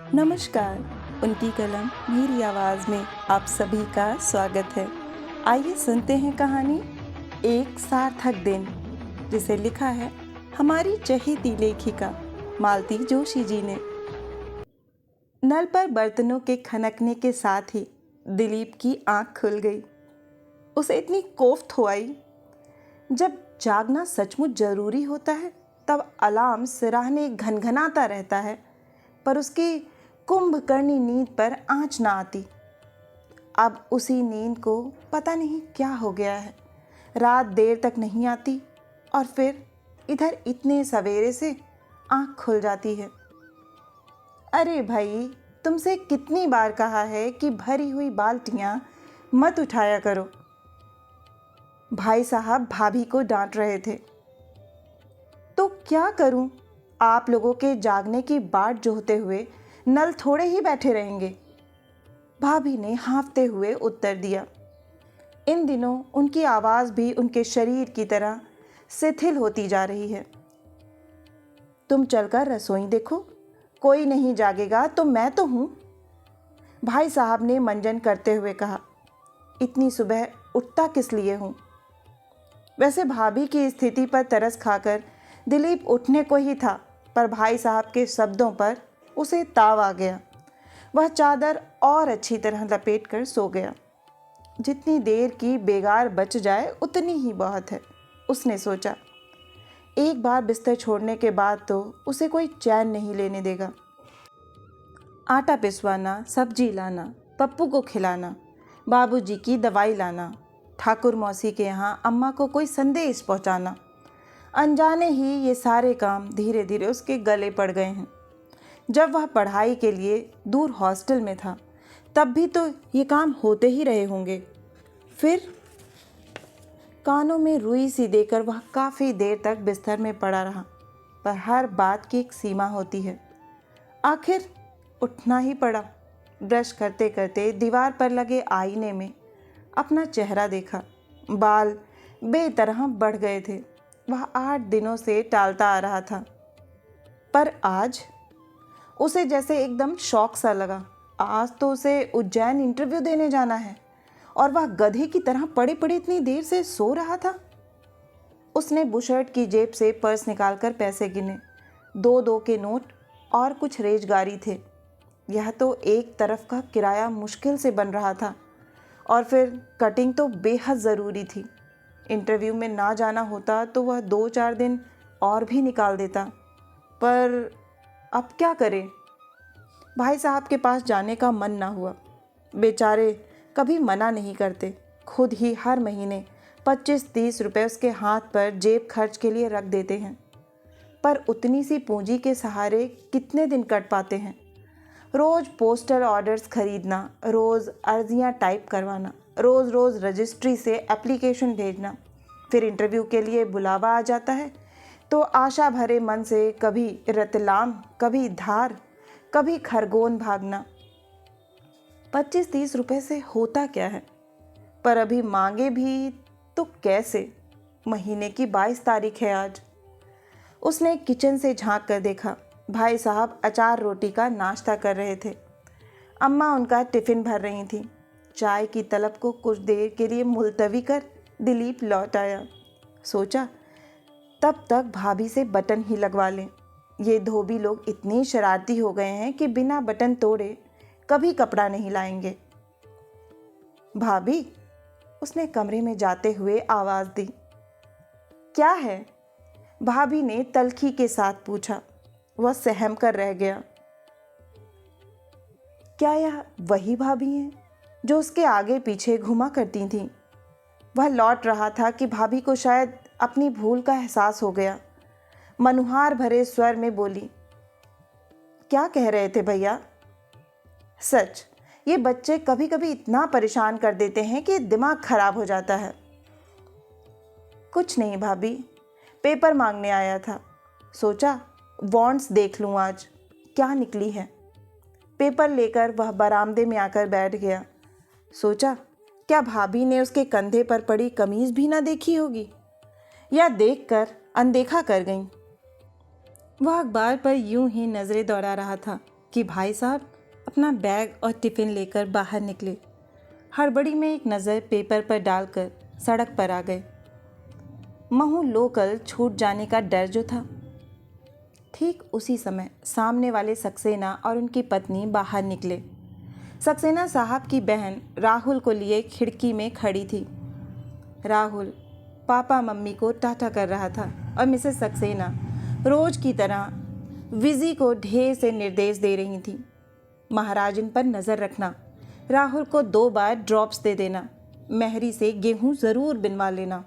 नमस्कार। उनकी कलम मेरी आवाज़ में आप सभी का स्वागत है। आइए सुनते हैं कहानी एक सार्थक दिन, जिसे लिखा है हमारी चहेती लेखिका मालती जोशी जी ने। नल पर बर्तनों के खनकने के साथ ही दिलीप की आंख खुल गई। उसे इतनी कोफ्त हो आई। जब जागना सचमुच जरूरी होता है तब अलार्म सिराहने घनघनाता रहता है, पर उसकी कुंभकर्णी नींद पर आंच ना आती। अब उसी नींद को पता नहीं क्या हो गया है। रात देर तक नहीं आती और फिर इधर इतने सवेरे से आंख खुल जाती है। अरे भाई, तुमसे कितनी बार कहा है कि भरी हुई बाल्टियां मत उठाया करो। भाई साहब भाभी को डांट रहे थे। तो क्या करूं? आप लोगों के जागने की बाट जोहते हुए नल थोड़े ही बैठे रहेंगे, भाभी ने हाँफते हुए उत्तर दिया। इन दिनों उनकी आवाज़ भी उनके शरीर की तरह शिथिल होती जा रही है। तुम चलकर रसोई देखो, कोई नहीं जागेगा तो मैं तो हूँ, भाई साहब ने मंजन करते हुए कहा। इतनी सुबह उठता किस लिए हूँ? वैसे भाभी की स्थिति पर तरस खाकर दिलीप उठने को ही था, पर भाई साहब के शब्दों पर उसे ताव आ गया। वह चादर और अच्छी तरह लपेट कर सो गया। जितनी देर की बेगार बच जाए उतनी ही बहुत है, उसने सोचा। एक बार बिस्तर छोड़ने के बाद तो उसे कोई चैन नहीं लेने देगा। आटा पिसवाना, सब्जी लाना, पप्पू को खिलाना, बाबूजी की दवाई लाना, ठाकुर मौसी के यहाँ अम्मा को कोई संदेश पहुँचाना, अनजाने ही ये सारे काम धीरे धीरे उसके गले पड़ गए हैं। जब वह पढ़ाई के लिए दूर हॉस्टल में था तब भी तो ये काम होते ही रहे होंगे। फिर कानों में रुई सी देकर वह काफ़ी देर तक बिस्तर में पड़ा रहा, पर हर बात की एक सीमा होती है। आखिर उठना ही पड़ा। ब्रश करते करते दीवार पर लगे आईने में अपना चेहरा देखा। बाल बेतरह बढ़ गए थे। वह 8 दिनों से टालता आ रहा था, पर आज उसे जैसे एकदम शौक सा लगा। आज तो उसे उज्जैन इंटरव्यू देने जाना है और वह गधे की तरह पड़े पड़े इतनी देर से सो रहा था। उसने बुशर्ट की जेब से पर्स निकालकर पैसे गिने। 2-2 के नोट और कुछ रेजगारी थे। यह तो एक तरफ का किराया मुश्किल से बन रहा था, और फिर कटिंग तो बेहद ज़रूरी थी। इंटरव्यू में ना जाना होता तो वह 2-4 दिन और भी निकाल देता, पर अब क्या करे? भाई साहब के पास जाने का मन ना हुआ। बेचारे कभी मना नहीं करते। खुद ही हर महीने 25-30 रुपए उसके हाथ पर जेब खर्च के लिए रख देते हैं, पर उतनी सी पूंजी के सहारे कितने दिन कट पाते हैं? रोज़ पोस्टल ऑर्डर्स खरीदना, रोज़ अर्जियां टाइप करवाना, रोज़ रोज़ रजिस्ट्री से एप्लीकेशन भेजना। फिर इंटरव्यू के लिए बुलावा आ जाता है तो आशा भरे मन से कभी रतलाम, कभी धार, कभी खरगोन भागना। 25-30 रुपए से होता क्या है? पर अभी मांगे भी तो कैसे? महीने की 22 तारीख है आज। उसने किचन से झांक कर देखा। भाई साहब अचार रोटी का नाश्ता कर रहे थे। अम्मा उनका टिफ़िन भर रही थी। चाय की तलब को कुछ देर के लिए मुलतवी कर दिलीप लौट आया। सोचा तब तक भाभी से बटन ही लगवा लें। ये धोबी लोग इतने शरारती हो गए हैं कि बिना बटन तोड़े कभी कपड़ा नहीं लाएंगे। भाभी, उसने कमरे में जाते हुए आवाज़ दी। क्या है? भाभी ने तल्खी के साथ पूछा। वह सहम कर रह गया। क्या यह वही भाभी हैं जो उसके आगे पीछे घुमा करती थीं? वह लौट रहा था कि भाभी को शायद अपनी भूल का एहसास हो गया। मनुहार भरे स्वर में बोली, क्या कह रहे थे भैया? सच, ये बच्चे कभी कभी इतना परेशान कर देते हैं कि दिमाग खराब हो जाता है। कुछ नहीं भाभी, पेपर मांगने आया था। सोचा वांट्स देख लूँ आज क्या निकली है। पेपर लेकर वह बरामदे में आकर बैठ गया। सोचा क्या भाभी ने उसके कंधे पर पड़ी कमीज भी ना देखी होगी, या देखकर अनदेखा कर गई। वह अखबार पर यूं ही नज़रें दौड़ा रहा था कि भाई साहब अपना बैग और टिफ़िन लेकर बाहर निकले। हड़बड़ी में एक नज़र पेपर पर डालकर सड़क पर आ गए। महू लोकल छूट जाने का डर जो था। ठीक उसी समय सामने वाले सक्सेना और उनकी पत्नी बाहर निकले। सक्सेना साहब की बहन राहुल को लिए खिड़की में खड़ी थी। राहुल पापा मम्मी को टाटा कर रहा था और मिसेस सक्सेना रोज की तरह विजी को ढेर से निर्देश दे रही थी। महाराज इन पर नज़र रखना, राहुल को 2 बार ड्रॉप्स दे देना, मेहरी से गेहूं ज़रूर बिनवा लेना।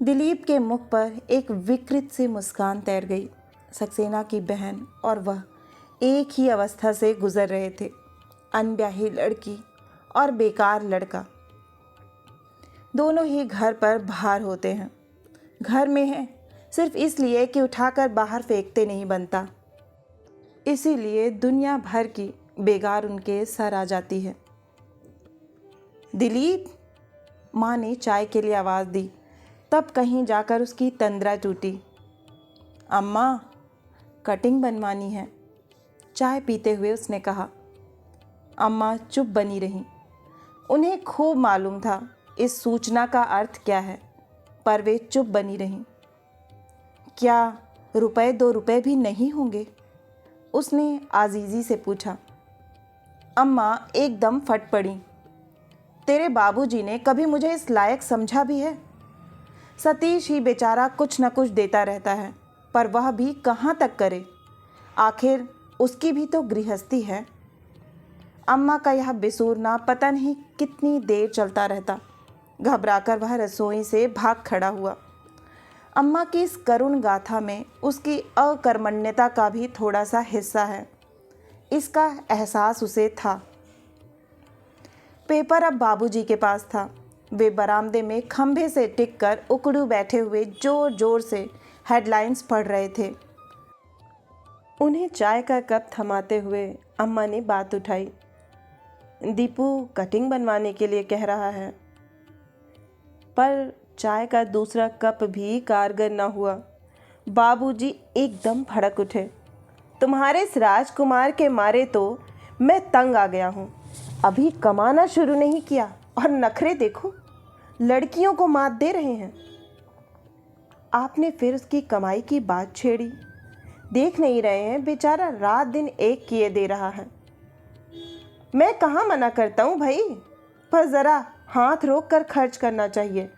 दिलीप के मुख पर एक विकृत सी मुस्कान तैर गई। सक्सेना की बहन और वह एक ही अवस्था से गुजर रहे थे। अनब्याही लड़की और बेकार लड़का, दोनों ही घर पर भार होते हैं। घर में है सिर्फ इसलिए कि उठाकर बाहर फेंकते नहीं बनता, इसीलिए दुनिया भर की बेगार उनके सर आ जाती है। दिलीप, माँ ने चाय के लिए आवाज़ दी, तब कहीं जाकर उसकी तंद्रा टूटी। अम्मा, कटिंग बनवानी है, चाय पीते हुए उसने कहा। अम्मा चुप बनी रहीं। उन्हें खूब मालूम था इस सूचना का अर्थ क्या है, पर वे चुप बनी रहीं। क्या रुपए 2 रुपए भी नहीं होंगे? उसने आजीजी से पूछा। अम्मा एकदम फट पड़ी। तेरे बाबूजी ने कभी मुझे इस लायक समझा भी है? सतीश ही बेचारा कुछ न कुछ देता रहता है, पर वह भी कहाँ तक करे? आखिर उसकी भी तो गृहस्थी है। अम्मा का यह बेसूरना पता नहीं कितनी देर चलता रहता। घबराकर वह रसोई से भाग खड़ा हुआ। अम्मा की इस करुण गाथा में उसकी अकर्मण्यता का भी थोड़ा सा हिस्सा है, इसका एहसास उसे था। पेपर अब बाबूजी के पास था। वे बरामदे में खंभे से टिककर उकड़ू बैठे हुए जोर जोर से हेडलाइंस पढ़ रहे थे। उन्हें चाय का कप थमाते हुए अम्मा ने बात उठाई। दीपू कटिंग बनवाने के लिए कह रहा है। पर चाय का दूसरा कप भी कारगर न हुआ। बाबूजी एकदम भड़क उठे। तुम्हारे इस राजकुमार के मारे तो मैं तंग आ गया हूँ। अभी कमाना शुरू नहीं किया और नखरे देखो, लड़कियों को मात दे रहे हैं। आपने फिर उसकी कमाई की बात छेड़ी। देख नहीं रहे हैं, बेचारा रात दिन एक किए दे रहा है। मैं कहाँ मना करता हूँ भाई, पर ज़रा हाथ रोक कर खर्च करना चाहिए।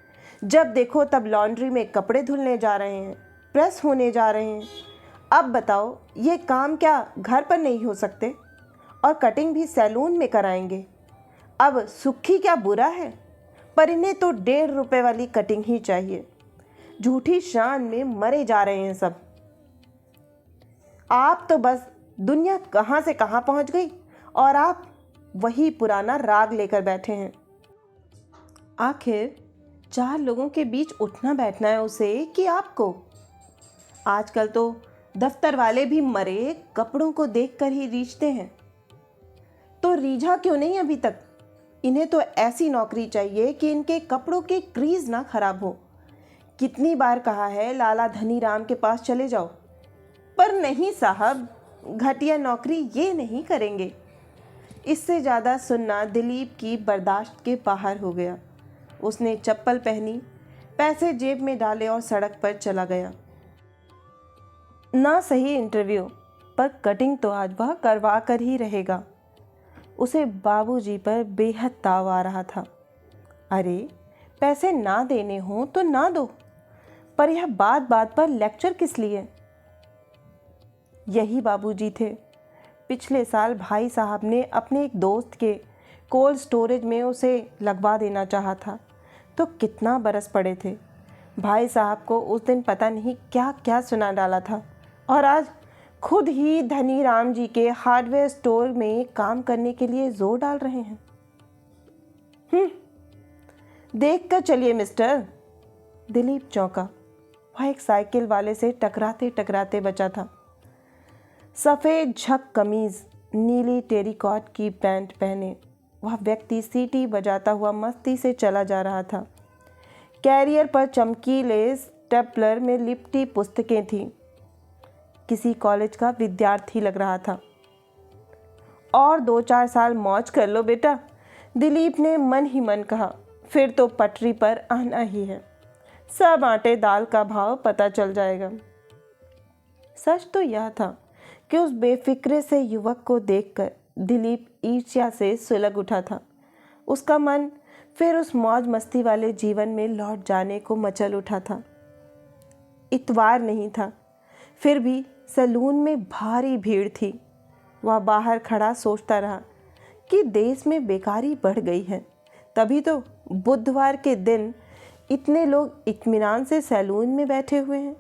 जब देखो तब लॉन्ड्री में कपड़े धुलने जा रहे हैं, प्रेस होने जा रहे हैं। अब बताओ, ये काम क्या घर पर नहीं हो सकते? और कटिंग भी सैलून में कराएंगे। अब सुखी क्या बुरा है, पर इन्हें तो 1.5 रुपए वाली कटिंग ही चाहिए। झूठी शान में मरे जा रहे हैं सब। आप तो बस दुनिया कहाँ से कहाँ पहुँच गई और आप वही पुराना राग लेकर बैठे हैं। आखिर 4 लोगों के बीच उठना बैठना है उसे कि आपको? आजकल तो दफ्तर वाले भी मरे कपड़ों को देखकर ही रीझते हैं। तो रीझा क्यों नहीं अभी तक? इन्हें तो ऐसी नौकरी चाहिए कि इनके कपड़ों के क्रीज ना खराब हो। कितनी बार कहा है लाला धनीराम के पास चले जाओ, पर नहीं साहब, घटिया नौकरी ये नहीं करेंगे। इससे ज़्यादा सुनना दिलीप की बर्दाश्त के बाहर हो गया। उसने चप्पल पहनी, पैसे जेब में डाले और सड़क पर चला गया। ना सही इंटरव्यू, पर कटिंग तो आज वह करवा कर ही रहेगा। उसे बाबूजी पर बेहद ताव आ रहा था। अरे, पैसे ना देने हों तो ना दो, पर यह बात बात पर लेक्चर किस लिए? यही बाबूजी थे। पिछले साल भाई साहब ने अपने एक दोस्त के कोल्ड स्टोरेज में उसे लगवा देना चाहा था, तो कितना बरस पड़े थे। भाई साहब को उस दिन पता नहीं क्या क्या सुना डाला था, और आज खुद ही धनीराम जी के हार्डवेयर स्टोर में काम करने के लिए जोर डाल रहे हैं। देख कर चलिए मिस्टर। दिलीप चौंका। वह एक साइकिल वाले से टकराते टकराते बचा था। सफ़ेद झक कमीज, नीली टेरिकॉट की पैंट पहने वह व्यक्ति सीटी बजाता हुआ मस्ती से चला जा रहा था। कैरियर पर चमकीले स्टेपलर में लिपटी पुस्तकें थीं। किसी कॉलेज का विद्यार्थी लग रहा था। और 2-4 साल मौज कर लो बेटा, दिलीप ने मन ही मन कहा। फिर तो पटरी पर आना ही है, सब आटे दाल का भाव पता चल जाएगा। सच तो यह था कि उस बेफिक्रे से युवक को देखकर दिलीप ईर्ष्या से सुलग उठा था। उसका मन फिर उस मौज मस्ती वाले जीवन में लौट जाने को मचल उठा था। इतवार नहीं था, फिर भी सैलून में भारी भीड़ थी। वह बाहर खड़ा सोचता रहा कि देश में बेकारी बढ़ गई है, तभी तो बुधवार के दिन इतने लोग इत्मीनान से सैलून में बैठे हुए हैं।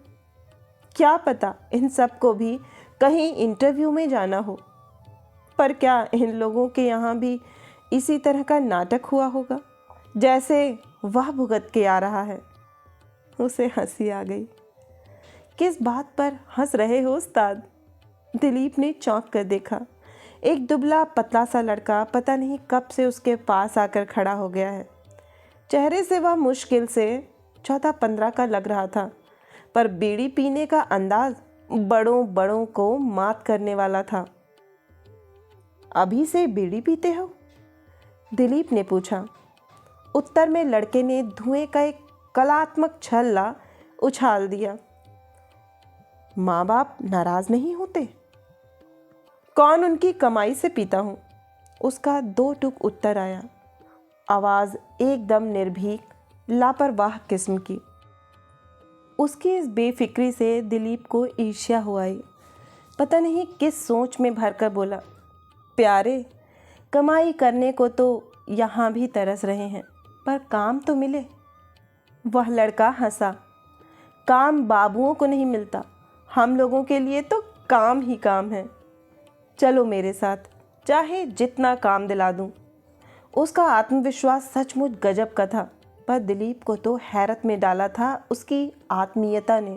क्या पता इन सबको भी कहीं इंटरव्यू में जाना हो। पर क्या इन लोगों के यहाँ भी इसी तरह का नाटक हुआ होगा जैसे वह भुगत के आ रहा है। उसे हंसी आ गई। किस बात पर हंस रहे हो उस्ताद? दिलीप ने चौंक कर देखा। एक दुबला पतला सा लड़का पता नहीं कब से उसके पास आकर खड़ा हो गया है। चेहरे से वह मुश्किल से 14-15 का लग रहा था, पर बीड़ी पीने का अंदाज बड़ों बड़ों को मात करने वाला था। अभी से बीड़ी पीते हो? दिलीप ने पूछा। उत्तर में लड़के ने धुएं का एक कलात्मक छल्ला उछाल दिया। माँ बाप नाराज नहीं होते? कौन उनकी कमाई से पीता हूँ, उसका 2 टूक उत्तर आया। आवाज़ एकदम निर्भीक, लापरवाह किस्म की। उसकी इस बेफिक्री से दिलीप को ईर्ष्या हो आई। पता नहीं किस सोच में भरकर बोला, प्यारे, कमाई करने को तो यहाँ भी तरस रहे हैं, पर काम तो मिले। वह लड़का हंसा। काम बाबुओं को नहीं मिलता, हम लोगों के लिए तो काम ही काम है। चलो मेरे साथ, चाहे जितना काम दिला दूं। उसका आत्मविश्वास सचमुच गजब का था, पर दिलीप को तो हैरत में डाला था उसकी आत्मीयता ने।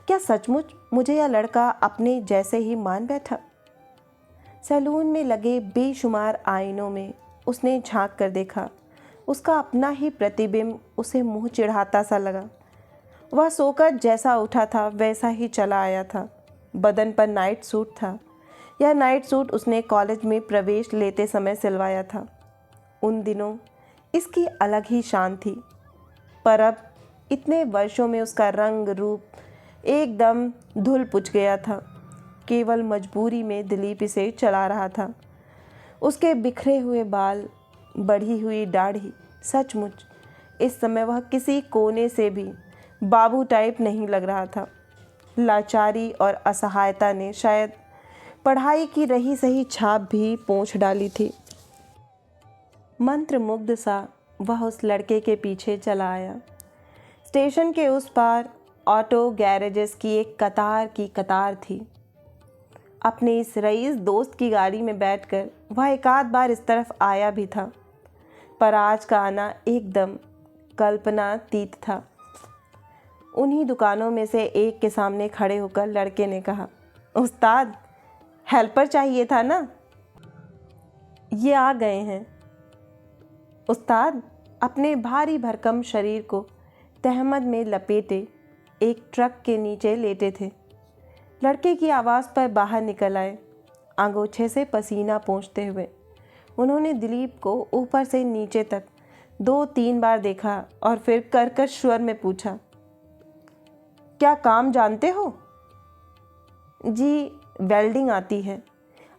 क्या सचमुच मुझे यह लड़का अपने जैसे ही मान बैठा? सैलून में लगे बेशुमार आईनों में उसने झांक कर देखा। उसका अपना ही प्रतिबिंब उसे मुंह चिढ़ाता सा लगा। वह सोकर जैसा उठा था वैसा ही चला आया था। बदन पर नाइट सूट था। यह नाइट सूट उसने कॉलेज में प्रवेश लेते समय सिलवाया था। उन दिनों इसकी अलग ही शान थी, पर अब इतने वर्षों में उसका रंग रूप एकदम धुल पुछ गया था। केवल मजबूरी में दिलीप इसे चला रहा था। उसके बिखरे हुए बाल, बढ़ी हुई दाढ़ी, सचमुच इस समय वह किसी कोने से भी बाबू टाइप नहीं लग रहा था। लाचारी और असहायता ने शायद पढ़ाई की रही सही छाप भी पोंछ डाली थी। मंत्रमुग्ध सा वह उस लड़के के पीछे चला आया। स्टेशन के उस पार ऑटो गैरेजेस की एक कतार की कतार थी। अपने इस रईस दोस्त की गाड़ी में बैठकर वह एक आध बार इस तरफ आया भी था, पर आज का आना एकदम कल्पनातीत था। उन्हीं दुकानों में से एक के सामने खड़े होकर लड़के ने कहा, उस्ताद, हेल्पर चाहिए था ना? ये आ गए हैं। उस्ताद अपने भारी भरकम शरीर को तहमद में लपेटे एक ट्रक के नीचे लेटे थे। लड़के की आवाज़ पर बाहर निकल आए, अंगोछे से पसीना पोंछते हुए। उन्होंने दिलीप को ऊपर से नीचे तक 2-3 बार देखा और फिर कर्कश स्वर में पूछा, क्या काम जानते हो? जी, वेल्डिंग आती है।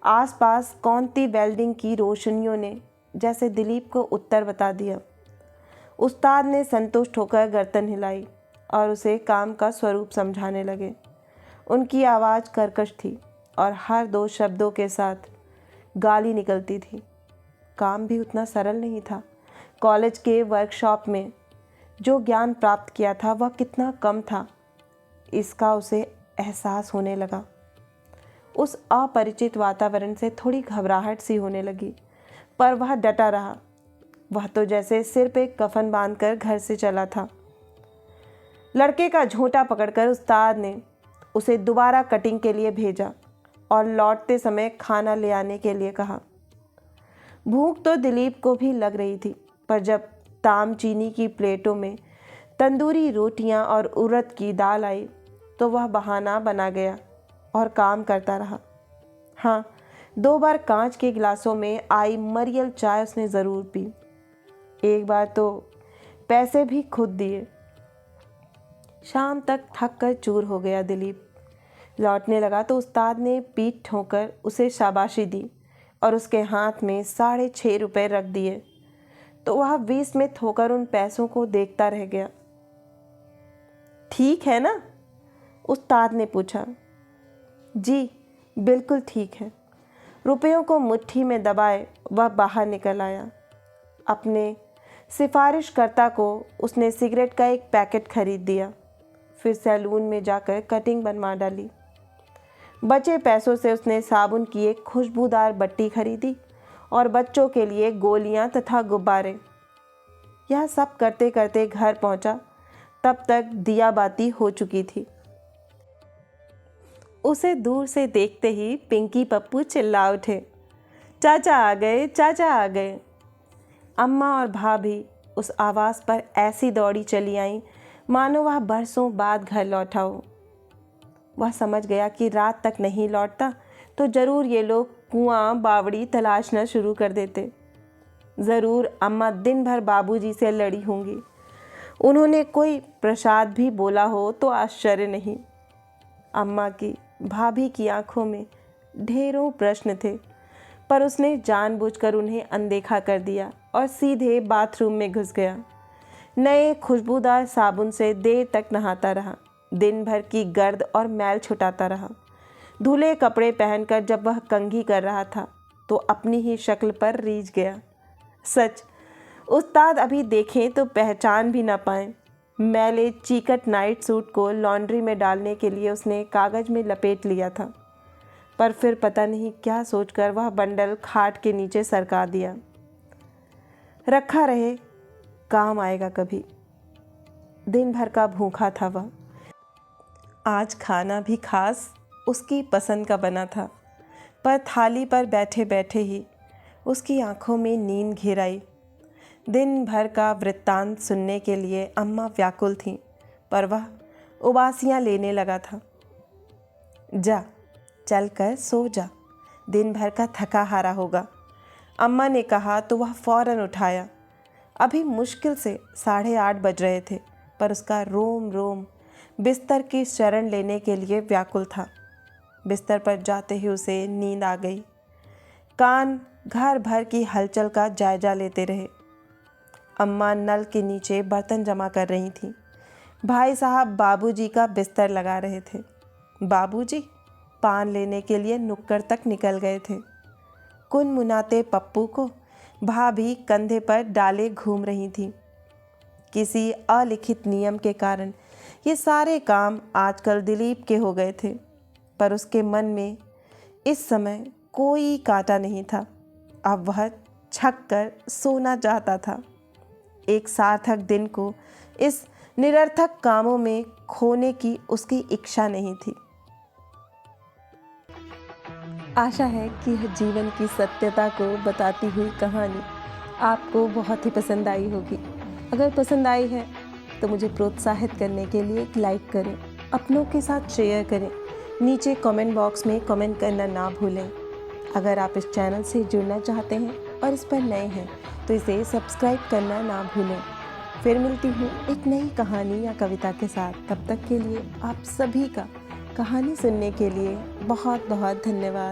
आसपास कौनती वेल्डिंग की रोशनियों ने जैसे दिलीप को उत्तर बता दिया। उस्ताद ने संतुष्ट होकर गर्दन हिलाई और उसे काम का स्वरूप समझाने लगे। उनकी आवाज़ कर्कश थी और हर 2 शब्दों के साथ गाली निकलती थी। काम भी उतना सरल नहीं था। कॉलेज के वर्कशॉप में जो ज्ञान प्राप्त किया था वह कितना कम था, इसका उसे एहसास होने लगा। उस अपरिचित वातावरण से थोड़ी घबराहट सी होने लगी, पर वह डटा रहा। वह तो जैसे सिर पे कफन बांधकर घर से चला था। लड़के का झोंटा पकड़कर उस्ताद ने उसे दोबारा कटिंग के लिए भेजा और लौटते समय खाना ले आने के लिए कहा। भूख तो दिलीप को भी लग रही थी, पर जब ताम चीनी की प्लेटों में तंदूरी रोटियां और उड़द की दाल आई तो वह बहाना बना गया और काम करता रहा। हाँ, 2 बार कांच के गिलासों में आई मरियल चाय उसने ज़रूर पी। एक बार तो पैसे भी खुद दिए। शाम तक थक कर चूर हो गया दिलीप। लौटने लगा तो उस्ताद ने पीठ ठोंकर उसे शाबाशी दी और उसके हाथ में 6.5 रुपये रख दिए तो वह विस्मित होकर उन पैसों को देखता रह गया। ठीक है ना? उस्ताद ने पूछा। जी बिल्कुल ठीक है। रुपयों को मुट्ठी में दबाए वह बाहर निकल आया। अपने सिफारिशकर्ता को उसने सिगरेट का एक पैकेट खरीद दिया। फिर सैलून में जाकर कटिंग बनवा डाली। बचे पैसों से उसने साबुन की एक खुशबूदार बट्टी खरीदी और बच्चों के लिए गोलियां तथा गुब्बारे। यह सब करते करते घर पहुंचा। तब तक दिया बाती हो चुकी थी। उसे दूर से देखते ही पिंकी पप्पू चिल्ला उठे, चाचा आ गए, चाचा आ गए। अम्मा और भाभी उस आवाज़ पर ऐसी दौड़ी चली आईं मानो वह बरसों बाद घर लौटा हो। वह समझ गया कि रात तक नहीं लौटता तो ज़रूर ये लोग कुआं बावड़ी तलाशना शुरू कर देते। ज़रूर अम्मा दिन भर बाबूजी से लड़ी होंगी। उन्होंने कोई प्रसाद भी बोला हो तो आश्चर्य नहीं। अम्मा की भाभी की आंखों में ढेरों प्रश्न थे, पर उसने जानबूझकर उन्हें अनदेखा कर दिया और सीधे बाथरूम में घुस गया। नए खुशबूदार साबुन से देर तक नहाता रहा। दिन भर की गर्द और मैल छुटाता रहा। धुले कपड़े पहनकर जब वह कंघी कर रहा था तो अपनी ही शक्ल पर रीझ गया। सच, उस्ताद अभी देखें तो पहचान भी ना पाएं। मैले चीकट नाइट सूट को लॉन्ड्री में डालने के लिए उसने कागज़ में लपेट लिया था, पर फिर पता नहीं क्या सोचकर वह बंडल खाट के नीचे सरका दिया। रखा रहे, काम आएगा कभी। दिन भर का भूखा था वह। आज खाना भी खास उसकी पसंद का बना था, पर थाली पर बैठे बैठे ही उसकी आंखों में नींद घिर आई। दिन भर का वृत्तांत सुनने के लिए अम्मा व्याकुल थीं, पर वह उबासियां लेने लगा था। जा, चल कर सो जा, दिन भर का थका हारा होगा, अम्मा ने कहा तो वह फौरन उठाया। अभी मुश्किल से 8:30 बज रहे थे, पर उसका रोम रोम बिस्तर की शरण लेने के लिए व्याकुल था। बिस्तर पर जाते ही उसे नींद आ गई। कान घर भर की हलचल का जायजा लेते रहे। अम्मा नल के नीचे बर्तन जमा कर रही थीं। भाई साहब बाबूजी का बिस्तर लगा रहे थे। बाबूजी पान लेने के लिए नुक्कड़ तक निकल गए थे। कुनमुनाते पप्पू को भाभी कंधे पर डाले घूम रही थी। किसी अलिखित नियम के कारण ये सारे काम आजकल दिलीप के हो गए थे, पर उसके मन में इस समय कोई कांटा नहीं था। अब वह छक कर सोना चाहता था। एक सार्थक दिन को इस निरर्थक कामों में खोने की उसकी इच्छा नहीं थी। आशा है कि यह जीवन की सत्यता को बताती हुई कहानी आपको बहुत ही पसंद आई होगी। अगर पसंद आई है तो मुझे प्रोत्साहित करने के लिए एक लाइक करें, अपनों के साथ शेयर करें, नीचे कमेंट बॉक्स में कमेंट करना ना भूलें। अगर आप इस चैनल से जुड़ना चाहते हैं और इस पर नए हैं तो इसे सब्सक्राइब करना ना भूलें। फिर मिलती हूँ एक नई कहानी या कविता के साथ। तब तक के लिए आप सभी का कहानी सुनने के लिए बहुत बहुत धन्यवाद।